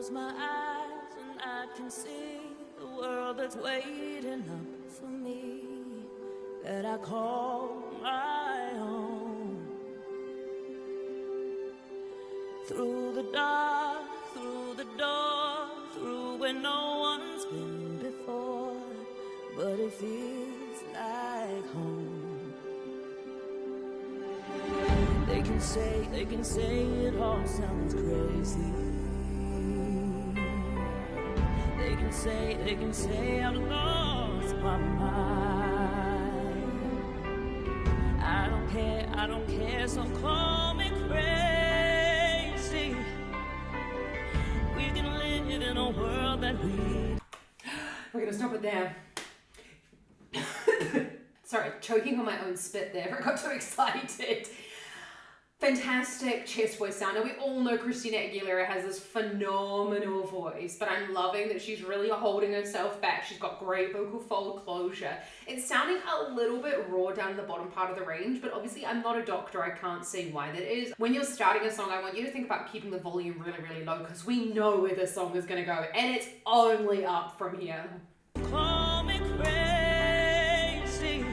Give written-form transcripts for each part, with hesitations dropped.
close my eyes and I can see the world that's waiting up for me, that I call my own. Through the dark, through the door, through where no one's been before, but it feels like home. They can say it all sounds crazy. They can say I've lost my mind. I don't care, so call me crazy. We can live in a world that We're gonna stop it there. Sorry, choking on my own spit there. I got too excited. Fantastic chest voice sound. Now we all know Christina Aguilera has this phenomenal voice, but I'm loving that she's really holding herself back. She's got great vocal fold closure. It's sounding a little bit raw down the bottom part of the range, but obviously I'm not a doctor. I can't see why that is. When you're starting a song, I want you to think about keeping the volume really, really low, because we know where this song is going to go, and it's only up from here. call me crazy.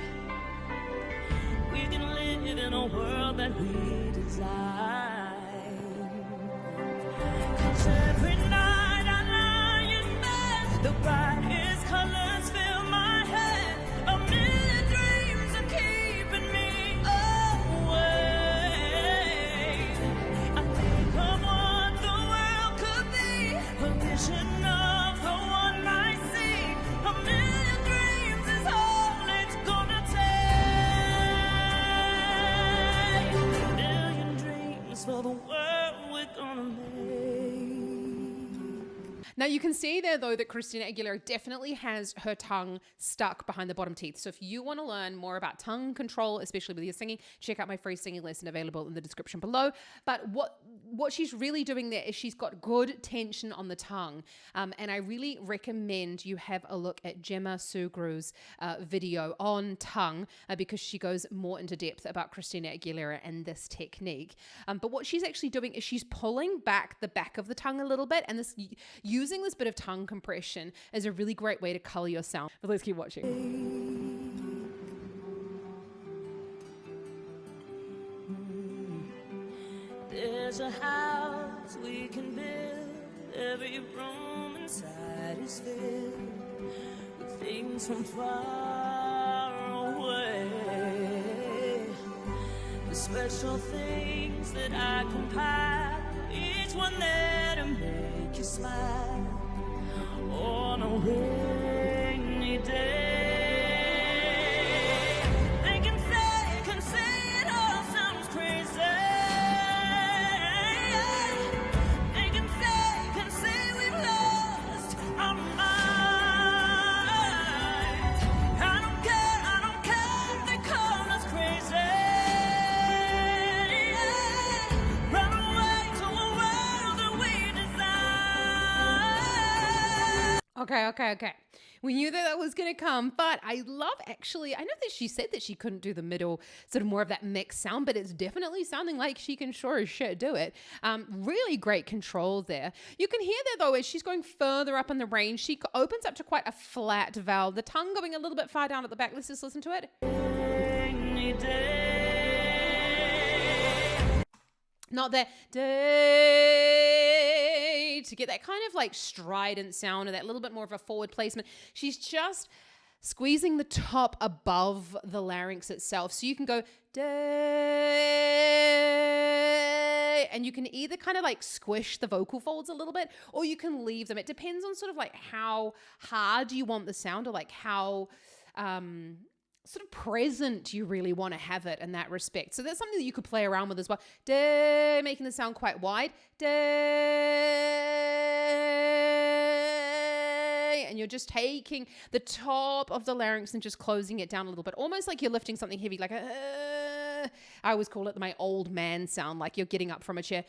We can live in a world that we design. 'Cause every night I lie in bed, the brightest colors fill my head. A million dreams are keeping me awake. I think of what the world could be, a vision of the one I see. A million dreams is all it's gonna take. A million dreams for the world we're gonna make. Now you can see there though that Christina Aguilera definitely has her tongue stuck behind the bottom teeth. So if you want to learn more about tongue control, especially with your singing, check out my free singing lesson available in the description below. But what she's really doing there is she's got good tension on the tongue. And I really recommend you have a look at Gemma Sugru's video on tongue because she goes more into depth about Christina Aguilera and this technique. But what she's actually doing is she's pulling back the back of the tongue a little bit, and this using this bit of tongue compression is a really great way to color your sound. But let's keep watching. There's a house we can build, every room inside is filled with things from far away. The special things that I compile, each one there to make you smile on a rainy day. They can say it all sounds crazy. They can say we've lost our minds. I don't care if they call us crazy. Run away to a world that we design. Okay. We knew that was going to come, but I love actually, I know that she said that she couldn't do the middle, sort of more of that mixed sound, but it's definitely sounding like she can sure as shit do it. Really great control there. You can hear there though, as she's going further up in the range, she opens up to quite a flat vowel, the tongue going a little bit far down at the back. Let's just listen to it. Rainy day. Not that day, to get that kind of like strident sound or that little bit more of a forward placement. She's just squeezing the top above the larynx itself. So you can go day, and you can either kind of like squish the vocal folds a little bit, or you can leave them. It depends on sort of like how hard you want the sound, or like how sort of present you really want to have it in that respect. So that's something that you could play around with as well. Day, making the sound quite wide. Day. And you're just taking the top of the larynx and just closing it down a little bit. Almost like you're lifting something heavy, like a... I always call it my old man sound, like you're getting up from a chair,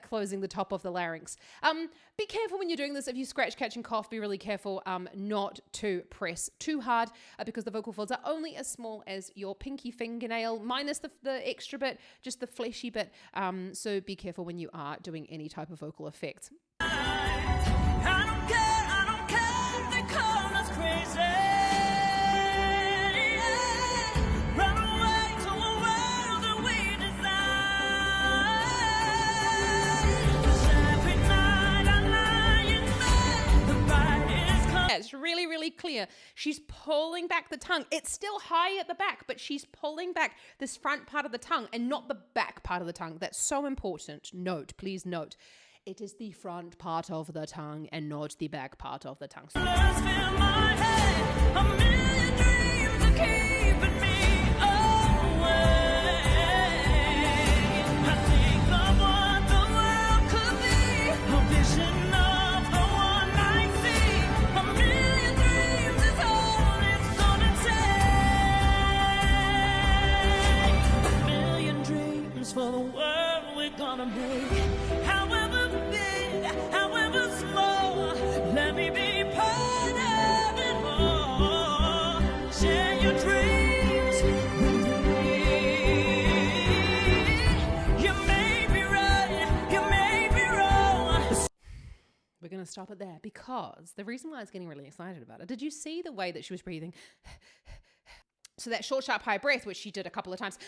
closing the top of the larynx. Be careful when you're doing this. If you scratch, catch, and cough, be really careful not to press too hard because the vocal folds are only as small as your pinky fingernail, minus the extra bit, just the fleshy bit. So be careful when you are doing any type of vocal effects. really, really clear. She's pulling back the tongue. It's still high at the back, but she's pulling back this front part of the tongue and not the back part of the tongue. That's so important. Note, please note. It is the front part of the tongue and not the back part of the tongue. Let's fill my head, a million dreams are keeping me away. I think of what the world could be, a vision of the one I see. A million dreams is all it's gonna take. A million dreams for the world we're gonna make. However big, however small, let me be part of it all. Share your dreams with me. You may be right, you may be wrong. We're going to stop it there because the reason why I was getting really excited about it, did you see the way that she was breathing? So that short, sharp, high breath, which she did a couple of times,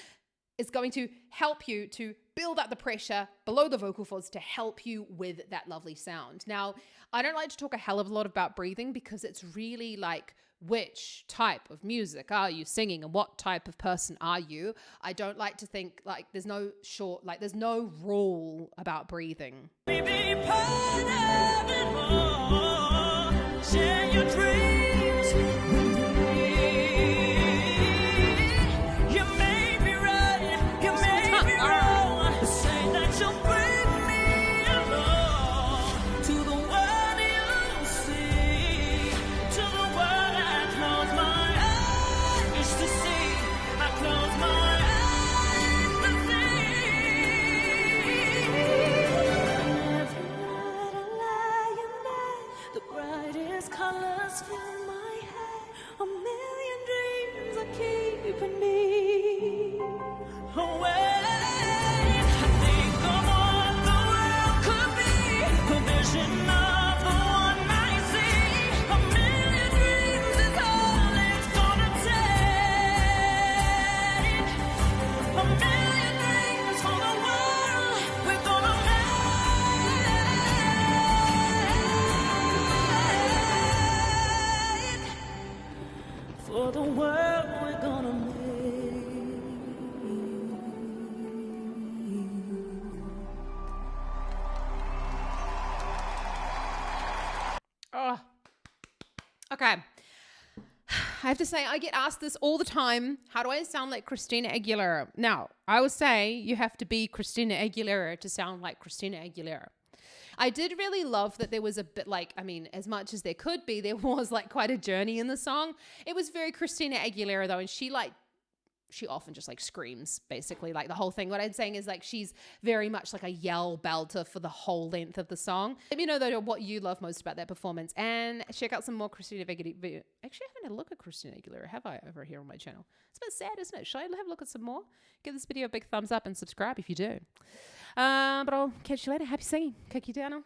is going to help you to build up the pressure below the vocal folds to help you with that lovely sound. Now, I don't like to talk a hell of a lot about breathing because it's really like, which type of music are you singing and what type of person are you? I don't like to think like there's no rule about breathing. Be part of it all. Share your dreams with me. You may be right, you may be wrong. Say that you'll bring me along to the world you see, to the world I close my eyes to see. I close my eyes to see. Every night I lie in bed, the brightest colors fill my head. A million dreams are keeping me away. I think of what the world could be, a vision of the one I see. A million dreams is all it's gonna take. A million dreams for the world we're gonna make. For the world we're gonna make. Oh, okay. I have to say, I get asked this all the time. How do I sound like Christina Aguilera? Now, I would say you have to be Christina Aguilera to sound like Christina Aguilera. I did really love that there was a bit like, I mean, as much as there could be, there was like quite a journey in the song. It was very Christina Aguilera though, and she often just like screams, basically, like the whole thing. What I'm saying is like she's very much like a yell belter for the whole length of the song. Let me know though what you love most about that performance, and check out some more Christina Aguilera. Actually, I haven't had a look at Christina Aguilera, have I, over here on my channel? It's a bit sad, isn't it? Should I have a look at some more? Give this video a big thumbs up and subscribe if you do. But I'll catch you later. Happy singing. Kiki down.